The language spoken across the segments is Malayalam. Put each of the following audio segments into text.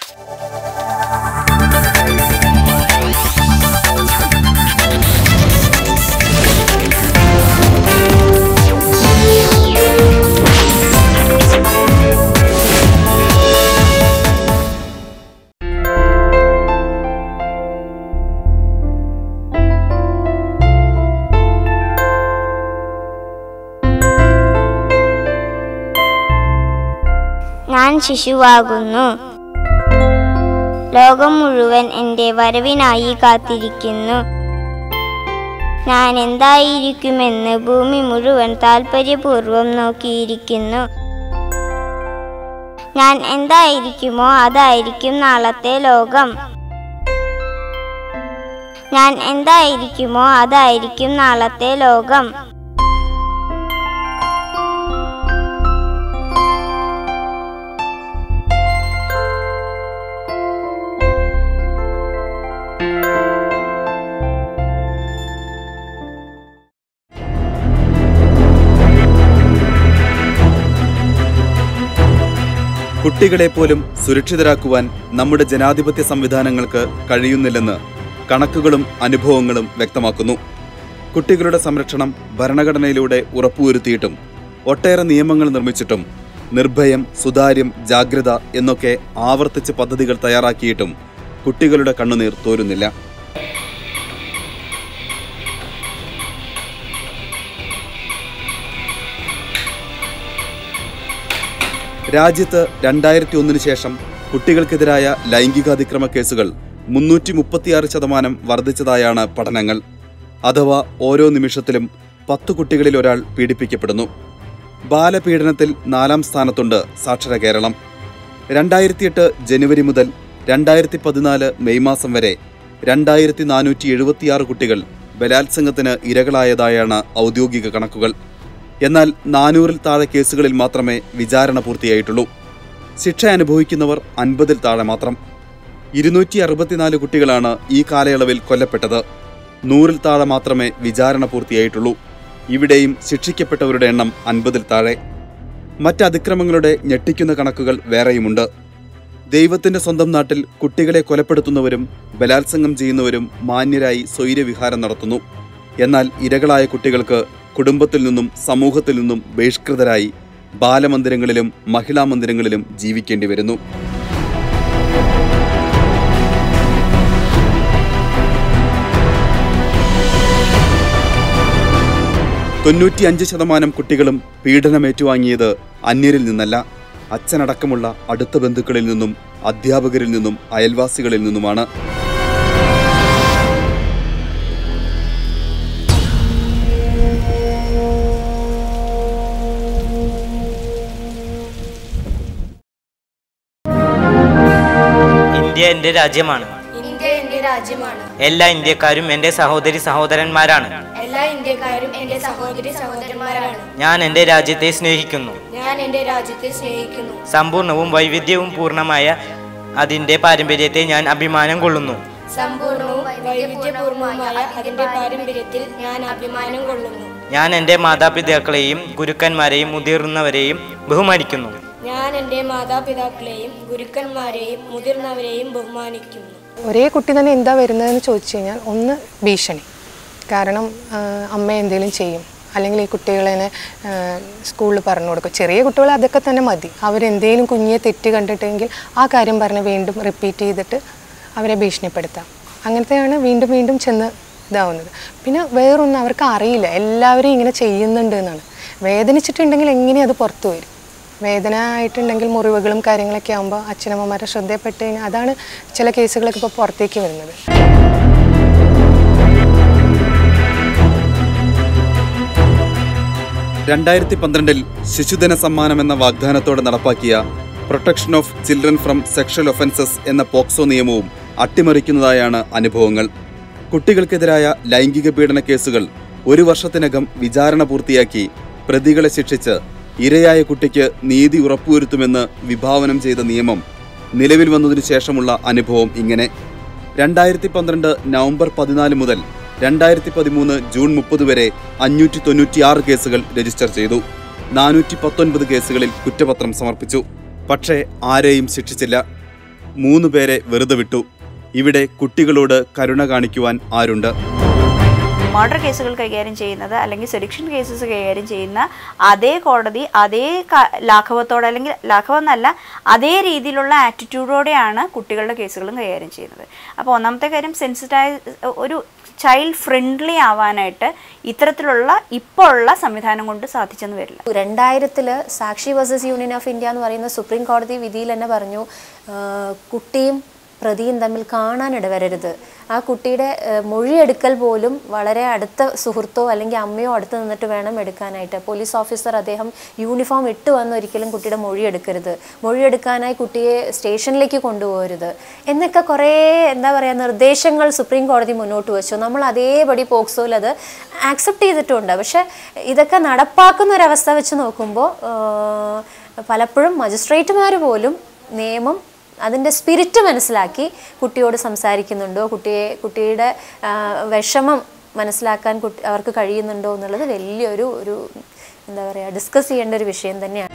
ഞാൻ ശിശുവാകുന്നു. ലോകം മുഴുവൻ എൻ്റെ വരവിനായി കാത്തിരിക്കുന്നു. ഞാൻ എന്തായിരിക്കുമെന്ന് ഭൂമി മുഴുവൻ താൽപര്യപൂർവ്വം നോക്കിയിരിക്കുന്നു. ഞാൻ എന്തായിരിക്കുമോ അതായിരിക്കും നാളത്തെ ലോകം. ഞാൻ എന്തായിരിക്കുമോ അതായിരിക്കും നാളത്തെ ലോകം. കുട്ടികളെ പോലും സുരക്ഷിതരാക്കുവാൻ നമ്മുടെ ജനാധിപത്യ സംവിധാനങ്ങൾക്ക് കഴിയുന്നില്ലെന്ന് കണക്കുകളും അനുഭവങ്ങളും വ്യക്തമാക്കുന്നു. കുട്ടികളുടെ സംരക്ഷണം ഭരണഘടനയിലൂടെ ഉറപ്പുവരുത്തിയിട്ടും ഒട്ടേറെ നിയമങ്ങൾ നിർമ്മിച്ചിട്ടും നിർഭയം, സുതാര്യം, ജാഗ്രത എന്നൊക്കെ ആവർത്തിച്ച് പദ്ധതികൾ തയ്യാറാക്കിയിട്ടും കുട്ടികളുടെ കണ്ണുനീർ തോരുന്നില്ല. രാജ്യത്ത് 2001 ശേഷം കുട്ടികൾക്കെതിരായ ലൈംഗികാതിക്രമ കേസുകൾ 336% വർദ്ധിച്ചതായാണ് പഠനങ്ങൾ. അഥവാ ഓരോ നിമിഷത്തിലും 10 കുട്ടികളിൽ ഒരാൾ പീഡിപ്പിക്കപ്പെടുന്നു. ബാലപീഡനത്തിൽ 4ാം സ്ഥാനത്തുണ്ട് സാക്ഷര കേരളം. 2008 ജനുവരി മുതൽ 2014 മെയ് മാസം വരെ 2476 കുട്ടികൾ ബലാത്സംഗത്തിന് ഇരകളായതായാണ് ഔദ്യോഗിക കണക്കുകൾ. എന്നാൽ 400-ൽ താഴെ കേസുകളിൽ മാത്രമേ വിചാരണ പൂർത്തിയായിട്ടുള്ളൂ. ശിക്ഷ അനുഭവിക്കുന്നവർ 50-ൽ താഴെ മാത്രം. 264 കുട്ടികളാണ് ഈ കാലയളവിൽ കൊല്ലപ്പെട്ടത്. 100-ൽ താഴെ മാത്രമേ വിചാരണ പൂർത്തിയായിട്ടുള്ളൂ. ഇവിടെയും ശിക്ഷിക്കപ്പെട്ടവരുടെ എണ്ണം 50-ൽ താഴെ. മറ്റ് അതിക്രമങ്ങളുടെ ഞെട്ടിക്കുന്ന കണക്കുകൾ വേറെയുമുണ്ട്. ദൈവത്തിന്റെ സ്വന്തം നാട്ടിൽ കുട്ടികളെ കൊലപ്പെടുത്തുന്നവരും ബലാത്സംഗം ചെയ്യുന്നവരും മാന്യരായി സ്വൈര്യവിഹാരം നടത്തുന്നു. എന്നാൽ ഇരകളായ കുട്ടികൾക്ക് കുടുംബത്തിൽ നിന്നും സമൂഹത്തിൽ നിന്നും ബഹിഷ്കൃതരായി ബാലമന്ദിരങ്ങളിലും മഹിളാ മന്ദിരങ്ങളിലും ജീവിക്കേണ്ടി വരുന്നു. %95 കുട്ടികളും പീഡനമേറ്റുവാങ്ങിയത് അന്യരിൽ നിന്നല്ല, അച്ഛനടക്കമുള്ള അടുത്ത ബന്ധുക്കളിൽ നിന്നും, അധ്യാപകരിൽ നിന്നും, അയൽവാസികളിൽ നിന്നുമാണ്. ഇന്ത്യ എൻ്റെ രാജ്യമാണ്. എല്ലാ ഇന്ത്യക്കാരും എൻ്റെ സഹോദരി സഹോദരന്മാരാണ്. ഞാൻ എൻ്റെ രാജ്യത്തെ സ്നേഹിക്കുന്നു. സമ്പൂർണവും വൈവിധ്യവും പൂർണ്ണമായ അതിൻ്റെ പാരമ്പര്യത്തെ ഞാൻ അഭിമാനം കൊള്ളുന്നു. ഞാൻ എൻ്റെ മാതാപിതാക്കളെയും ഗുരുക്കന്മാരെയും മുതിർന്നവരെയും ബഹുമാനിക്കുന്നു. ഒരേ കുട്ടി തന്നെ എന്താ വരുന്നതെന്ന് ചോദിച്ചു കഴിഞ്ഞാൽ, ഒന്ന് ഭീഷണി. കാരണം അമ്മ എന്തെങ്കിലും ചെയ്യും, അല്ലെങ്കിൽ ഈ കുട്ടികളെ സ്കൂളിൽ പറഞ്ഞു കൊടുക്കും. ചെറിയ കുട്ടികളെ അതൊക്കെ തന്നെ മതി. അവരെന്തെങ്കിലും കുഞ്ഞിയെ തെറ്റ് കണ്ടിട്ടെങ്കിൽ ആ കാര്യം പറഞ്ഞ് വീണ്ടും റിപ്പീറ്റ് ചെയ്തിട്ട് അവരെ ഭീഷണിപ്പെടുത്താം. അങ്ങനത്തെയാണ് വീണ്ടും വീണ്ടും ചെന്ന് ഇതാവുന്നത്. പിന്നെ വേറൊന്നും അവർക്ക് അറിയില്ല, എല്ലാവരും ഇങ്ങനെ ചെയ്യുന്നുണ്ട് എന്നാണ്. വേദനിച്ചിട്ടുണ്ടെങ്കിൽ എങ്ങനെയും അത് പുറത്തു വരും. വേദന ആയിട്ടുണ്ടെങ്കിൽ മുറിവുകളും കാര്യങ്ങളൊക്കെ ആകുമ്പോൾ അച്ഛനമ്മമാരെ ശ്രദ്ധപ്പെട്ട് കഴിഞ്ഞാൽ അതാണ് ചില കേസുകളൊക്കെ ഇപ്പോൾ പുറത്തേക്ക് വരുന്നത്. ൽ ശിശുദിന സമ്മാനം എന്ന വാഗ്ദാനത്തോടെ നടപ്പാക്കിയ protection of children from sexual offences എന്ന പോക്സോ നിയമവും അട്ടിമറിക്കുന്നതായാണ് അനുഭവങ്ങൾ. കുട്ടികൾക്കെതിരായ ലൈംഗിക പീഡന കേസുകൾ 1 വർഷത്തിനകം വിചാരണ പൂർത്തിയാക്കി പ്രതികളെ ശിക്ഷിച്ച് ഇരയായ കുട്ടിക്ക് നീതി ഉറപ്പുവരുത്തുമെന്ന് വിഭാവനം ചെയ്ത നിയമം നിലവിൽ വന്നതിനു ശേഷമുള്ള അനുഭവം ഇങ്ങനെ. 2012 നവംബർ 14 മുതൽ 2013 ജൂൺ 30 വരെ 596 കേസുകൾ രജിസ്റ്റർ ചെയ്തു. 419 കേസുകളിൽ കുറ്റപത്രം സമർപ്പിച്ചു. പക്ഷേ ആരെയും ശിക്ഷിച്ചില്ല. 3 പേരെ വെറുതെ വിട്ടു. ഇവിടെ കുട്ടികളോട് കരുണ കാണിക്കുവാൻ ആരുണ്ട്? മർഡർ കേസുകൾ കൈകാര്യം ചെയ്യുന്നത് അല്ലെങ്കിൽ സെഡിക്ഷൻ കേസസ് കൈകാര്യം ചെയ്യുന്ന അതേ കോടതി അതേ ലാഘവത്തോടെ, അല്ലെങ്കിൽ ലാഘവം എന്നല്ല, അതേ രീതിയിലുള്ള ആറ്റിറ്റ്യൂഡോടെയാണ് കുട്ടികളുടെ കേസുകളും കൈകാര്യം ചെയ്യുന്നത്. അപ്പോൾ ഒന്നാമത്തെ കാര്യം, ഒരു ചൈൽഡ് ഫ്രണ്ട്ലി ആവാനായിട്ട് ഇത്തരത്തിലുള്ള ഇപ്പോൾ ഉള്ള സംവിധാനം കൊണ്ട് സാധിച്ചെന്ന് വരില്ല. 2000 സാക്ഷി വേഴ്സസ് യൂണിയൻ ഓഫ് ഇന്ത്യ എന്ന് പറയുന്ന സുപ്രീം കോടതി വിധിയിൽ തന്നെ പറഞ്ഞു, കുട്ടിയും പ്രതിയും തമ്മിൽ കാണാനിടവരരുത്. ആ കുട്ടിയുടെ മൊഴിയെടുക്കൽ പോലും വളരെ അടുത്ത സുഹൃത്തോ അല്ലെങ്കിൽ അമ്മയോ അടുത്ത് നിന്നിട്ട് വേണം എടുക്കാനായിട്ട്. പോലീസ് ഓഫീസർ അദ്ദേഹം യൂണിഫോം ഇട്ട് വന്ന് ഒരിക്കലും കുട്ടിയുടെ മൊഴിയെടുക്കരുത്, മൊഴിയെടുക്കാനായി കുട്ടിയെ സ്റ്റേഷനിലേക്ക് കൊണ്ടുപോകരുത് എന്നൊക്കെ കുറേ നിർദ്ദേശങ്ങൾ സുപ്രീം കോടതി മുന്നോട്ട് വെച്ചു. നമ്മൾ അതേപടി പോക്സോയിൽ അത് ആക്സെപ്റ്റ് ചെയ്തിട്ടുണ്ട്. പക്ഷെ ഇതൊക്കെ നടപ്പാക്കുന്ന ഒരവസ്ഥ വെച്ച് നോക്കുമ്പോൾ പലപ്പോഴും മജിസ്ട്രേറ്റുമാർ പോലും നിയമം അതിൻ്റെ സ്പിരിറ്റ് മനസ്സിലാക്കി കുട്ടിയോട് സംസാരിക്കുന്നുണ്ടോ, കുട്ടിയുടെ വിഷമം മനസ്സിലാക്കാൻ അവർക്ക് കഴിയുന്നുണ്ടോ എന്നുള്ളത് വലിയൊരു ഡിസ്കസ് ചെയ്യേണ്ട ഒരു വിഷയം തന്നെയാണ്.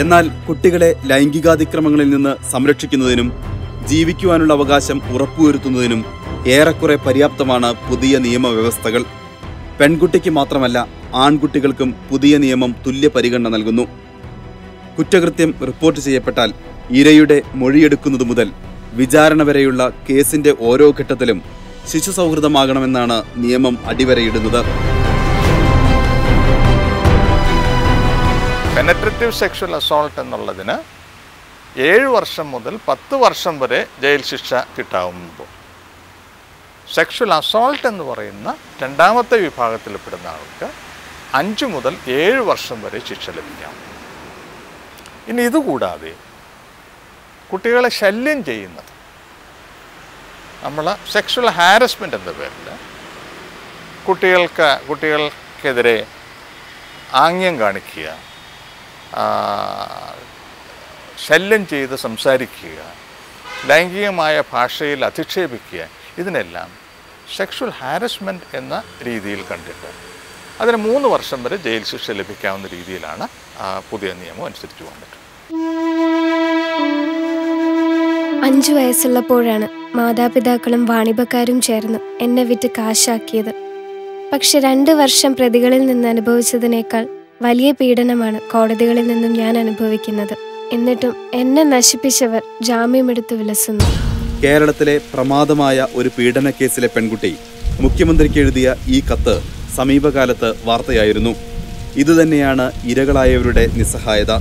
എന്നാൽ കുട്ടികളെ ലൈംഗികാതിക്രമങ്ങളിൽ നിന്ന് സംരക്ഷിക്കുന്നതിനും ജീവിക്കുവാനുള്ള അവകാശം ഉറപ്പുവരുത്തുന്നതിനും ഏറെക്കുറെ പര്യാപ്തമാണ് പുതിയ നിയമവ്യവസ്ഥകൾ. പെൺകുട്ടിക്ക് മാത്രമല്ല, ആൺകുട്ടികൾക്കും പുതിയ നിയമം തുല്യ പരിഗണന നൽകുന്നു. കുറ്റകൃത്യം റിപ്പോർട്ട് ചെയ്യപ്പെട്ടാൽ ഇരയുടെ മൊഴിയെടുക്കുന്നതു മുതൽ വിചാരണ വരെയുള്ള കേസിന്റെ ഓരോ ഘട്ടത്തിലും ശിശു സൗഹൃദമാകണമെന്നാണ് നിയമം അടിവരയിടുന്നത്. പെനട്രേറ്റീവ് സെക്ഷൽ അസോൾട്ട് എന്നുള്ളതിന് 7 വർഷം മുതൽ 10 വർഷം വരെ ജയിൽ ശിക്ഷ കിട്ടാവുമ്പോൾ, സെക്ഷൽ അസോൾട്ട് എന്ന് പറയുന്ന രണ്ടാമത്തെ വിഭാഗത്തിൽപ്പെടുന്ന ആൾക്ക് 5 മുതൽ 7 വർഷം വരെ ശിക്ഷ ലഭിക്കാം. ഇനി ഇതുകൂടാതെ കുട്ടികളെ ശല്യം ചെയ്യുന്നത്, നമ്മൾ സെക്ഷൽ ഹാരസ്മെൻ്റ് എന്ന പേരിൽ കുട്ടികൾക്കെതിരെ ആംഗ്യം കാണിക്കുക, ശല്യം ചെയ്ത് സംസാരിക്കുക, ലൈംഗികമായ ഭാഷയിൽ അധിക്ഷേപിക്കുക, ഇതിനെല്ലാം സെക്ഷൽ ഹാരസ്മെൻറ്റ് എന്ന രീതിയിൽ കണ്ടിട്ട് അതിന് 3 വർഷം വരെ ജയിൽ ശിക്ഷ ലഭിക്കാവുന്ന രീതിയിലാണ് പുതിയ നിയമം അനുസരിച്ച് വന്നിട്ട്. 5 വയസ്സുള്ളപ്പോഴാണ് മാതാപിതാക്കളും വാണിഭക്കാരും ചേർന്ന് എന്നെ വിറ്റ് കാശാക്കിയത്. പക്ഷെ 2 വർഷം പ്രതികളിൽ നിന്ന് അനുഭവിച്ചതിനേക്കാൾ വലിയ പീഡനമാണ് കോടതികളിൽ നിന്നും ഞാൻ അനുഭവിക്കുന്നത്. എന്നിട്ടും എന്നെ നശിപ്പിച്ചവർ ജാമ്യമെടുത്ത് വിലസുന്നു. കേരളത്തിലെ പ്രമാദമായ ഒരു പീഡന കേസിലെ പെൺകുട്ടി മുഖ്യമന്ത്രിക്ക് എഴുതിയ ഈ കത്ത് സമീപകാലത്ത് വാർത്തയായിരുന്നു. ഇതുതന്നെയാണ് ഇരകളായവരുടെ നിസ്സഹായത.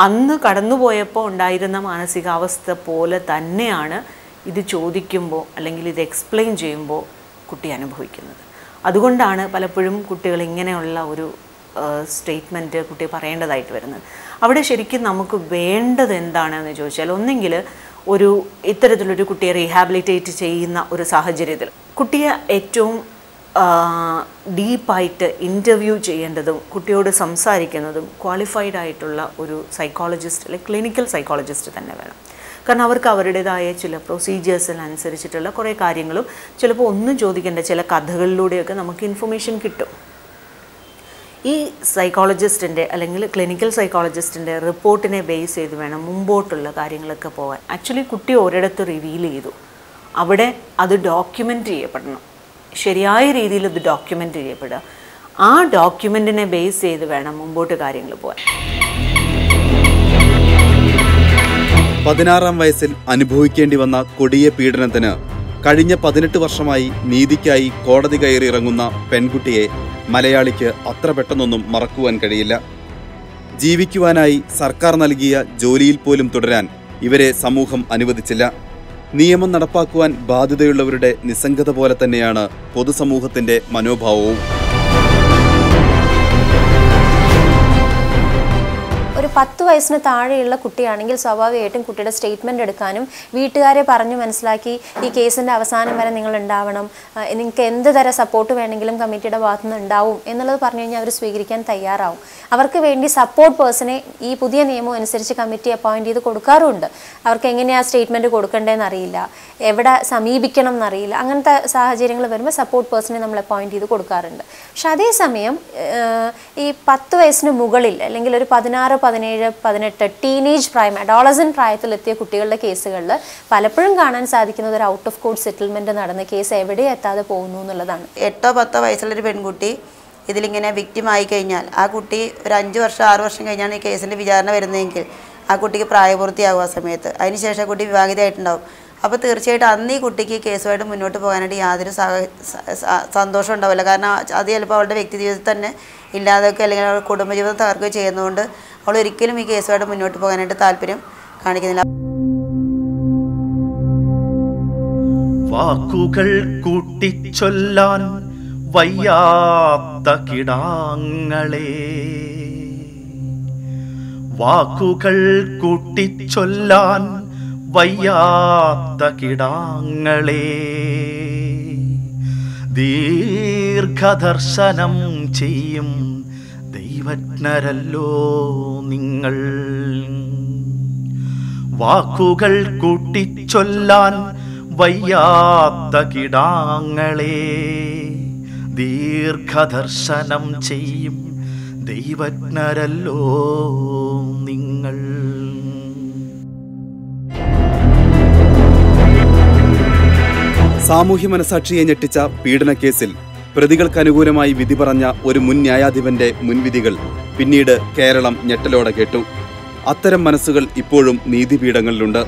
അന്ന് കടന്നുപോയപ്പോൾ ഉണ്ടായിരുന്ന മാനസികാവസ്ഥ പോലെ തന്നെയാണ് ഇത് ചോദിക്കുമ്പോൾ അല്ലെങ്കിൽ ഇത് എക്സ്പ്ലെയിൻ ചെയ്യുമ്പോൾ കുട്ടി അനുഭവിക്കുന്നത്. അതുകൊണ്ടാണ് പലപ്പോഴും കുട്ടികൾ ഇങ്ങനെയുള്ള ഒരു സ്റ്റേറ്റ്മെൻറ്റ് കുട്ടി പറയേണ്ടതായിട്ട് വരുന്നത്. അവിടെ ശരിക്കും നമുക്ക് വേണ്ടത് എന്താണെന്ന് ചോദിച്ചാൽ, ഒന്നെങ്കിൽ ഇത്തരത്തിലൊരു കുട്ടിയെ റീഹാബിലിറ്റേറ്റ് ചെയ്യുന്ന ഒരു സാഹചര്യത്തിൽ കുട്ടിയെ ഏറ്റവും ഡീപ്പായിട്ട് ഇൻ്റർവ്യൂ ചെയ്യേണ്ടതും കുട്ടിയോട് സംസാരിക്കുന്നതും ക്വാളിഫൈഡ് ആയിട്ടുള്ള ഒരു സൈക്കോളജിസ്റ്റ് അല്ലെങ്കിൽ ക്ലിനിക്കൽ സൈക്കോളജിസ്റ്റ് തന്നെ വേണം. കാരണം അവർക്ക് അവരുടേതായ ചില പ്രൊസീജിയേഴ്സിനനുസരിച്ചിട്ടുള്ള കുറേ കാര്യങ്ങളും ചിലപ്പോൾ ഒന്നും ചോദിക്കേണ്ട ചില കഥകളിലൂടെയൊക്കെ നമുക്ക് ഇൻഫർമേഷൻ കിട്ടും. ഈ സൈക്കോളജിസ്റ്റിൻ്റെ അല്ലെങ്കിൽ ക്ലിനിക്കൽ സൈക്കോളജിസ്റ്റിൻ്റെ റിപ്പോർട്ടിനെ ബേസ് ചെയ്ത് വേണം മുമ്പോട്ടുള്ള കാര്യങ്ങളൊക്കെ പോകാൻ. ആക്ച്വലി കുട്ടി ഒരിടത്ത് റിവീൽ ചെയ്തു, അവിടെ അത് ഡോക്യുമെൻ്റ് ചെയ്യപ്പെടണം. ശരിയായ രീതിയിൽ ഇത് ഡോക്യുമെൻ്റ് ചെയ്യപ്പെടുക. ആ ഡോക്യുമെൻറ്റിനെ ബേസ് ചെയ്ത് വേണം മുമ്പോട്ട് കാര്യങ്ങൾ പോകാൻ. 16-ാം വയസ്സിൽ അനുഭവിക്കേണ്ടി വന്ന കൊടിയ പീഡനത്തിന് കഴിഞ്ഞ 18 വർഷമായി നീതിക്കായി കോടതി കയറി ഇറങ്ങുന്ന പെൺകുട്ടിയെ മലയാളിക്ക് അത്ര പെട്ടെന്നൊന്നും മറക്കുവാൻ കഴിയില്ല. ജീവിക്കുവാനായി സർക്കാർ നൽകിയ ജോലിയിൽ പോലും തുടരാൻ ഇവരെ സമൂഹം അനുവദിച്ചില്ല. നിയമം നടപ്പാക്കുവാൻ ബാധ്യതയുള്ളവരുടെ നിസ്സംഗത പോലെ തന്നെയാണ് പൊതുസമൂഹത്തിന്റെ മനോഭാവവും. ഒരു 10 വയസ്സിന് താഴെയുള്ള കുട്ടിയാണെങ്കിൽ സ്വാഭാവികമായിട്ടും കുട്ടിയുടെ സ്റ്റേറ്റ്മെൻറ്റ് എടുക്കാനും വീട്ടുകാരെ പറഞ്ഞു മനസ്സിലാക്കി ഈ കേസിൻ്റെ അവസാനം വരെ നിങ്ങൾ ഉണ്ടാവണം, നിങ്ങൾക്ക് എന്ത് തരം സപ്പോർട്ട് വേണമെങ്കിലും കമ്മിറ്റിയുടെ ഭാഗത്തു നിന്ന് ഉണ്ടാവും എന്നുള്ളത് പറഞ്ഞു കഴിഞ്ഞാൽ അവർ സ്വീകരിക്കാൻ തയ്യാറാവും. അവർക്ക് വേണ്ടി സപ്പോർട്ട് പേഴ്സണെ ഈ പുതിയ നിയമം അനുസരിച്ച് കമ്മിറ്റി അപ്പോയിൻറ്റ് ചെയ്ത് കൊടുക്കാറുമുണ്ട്. അവർക്ക് എങ്ങനെയാണ് സ്റ്റേറ്റ്മെൻറ്റ് കൊടുക്കേണ്ടതെന്ന് അറിയില്ല, എവിടെ സമീപിക്കണം എന്നറിയില്ല. അങ്ങനത്തെ സാഹചര്യങ്ങൾ വരുമ്പോൾ സപ്പോർട്ട് പേഴ്സണെ നമ്മൾ അപ്പോയിൻറ്റ് ചെയ്ത് കൊടുക്കാറുണ്ട്. പക്ഷെ അതേസമയം ഈ 10 വയസ്സിന് മുകളിൽ അല്ലെങ്കിൽ ഒരു 16, 17, 18 ടീനേജ് പ്രായം, അഡോളസെൻ്റ് പ്രായത്തിലെത്തിയ കുട്ടികളുടെ കേസുകളിൽ പലപ്പോഴും കാണാൻ സാധിക്കുന്നത് ഒരു ഔട്ട് ഓഫ് കോർട്ട് സെറ്റിൽമെൻറ്റ് നടന്ന കേസ് എവിടെ എത്താതെ പോകുന്നു എന്നുള്ളതാണ്. 8 or 10 വയസ്സുള്ളൊരു പെൺകുട്ടി ഇതിലിങ്ങനെ വിക്റ്റിമായി കഴിഞ്ഞാൽ ആ കുട്ടി ഒരു 5 വർഷം 6 വർഷം കഴിഞ്ഞാണ് ഈ കേസിൻ്റെ വിചാരണ വരുന്നതെങ്കിൽ ആ കുട്ടിക്ക് പ്രായപൂർത്തിയാകും ആ സമയത്ത്. അതിനുശേഷം കുട്ടി വിവാഹിതയായിട്ടുണ്ടാവും. അപ്പോൾ തീർച്ചയായിട്ടും അന്ന് ഈ കുട്ടിക്ക് കേസുമായിട്ട് മുന്നോട്ട് പോകാനായിട്ട് യാതൊരു സന്തോഷം ഉണ്ടാവില്ല. കാരണം അത് ചിലപ്പോൾ അവളുടെ വ്യക്തി ജീവിതത്തിൽ തന്നെ ഇല്ലാതൊക്കെ അല്ലെങ്കിൽ അവളുടെ കുടുംബജീവിതം തകർക്കുകയോ ചെയ്യുന്നതുകൊണ്ട് അവൾ ഒരിക്കലും ഈ കേസുമായിട്ട് മുന്നോട്ട് പോകാനായിട്ട് താല്പര്യം കാണിക്കുന്നില്ല. വാക്കുകൾ കൂട്ടിച്ചൊല്ലാൻ വയ്യാത്ത കിടാങ്ങളെ, വാക്കുകൾ കൂട്ടിച്ചൊല്ലാൻ വയ്യാത്ത കിടാങ്ങളെ, ദീർഘദർശനം ചെയ്യും ദൈവജ്ഞരല്ലോ നിങ്ങൾ. വാക്കുകൾ കൂട്ടിച്ചൊല്ലാൻ വയ്യാത്ത കിടാങ്ങളെ, ദീർഘദർശനം ചെയ്യും ദൈവജ്ഞരല്ലോ നിങ്ങൾ. സാമൂഹ്യ മനസാക്ഷിയെ ഞെട്ടിച്ച പീഡനക്കേസിൽ പ്രതികൾക്ക് അനുകൂലമായി വിധി പറഞ്ഞ ഒരു മുൻ ന്യായാധിപന്റെ മുൻവിധികൾ പിന്നീട് കേരളം ഞെട്ടലോടെ കേട്ടു. അത്തരം മനസ്സുകൾ ഇപ്പോഴും നീതിപീഠങ്ങളിലുണ്ട്.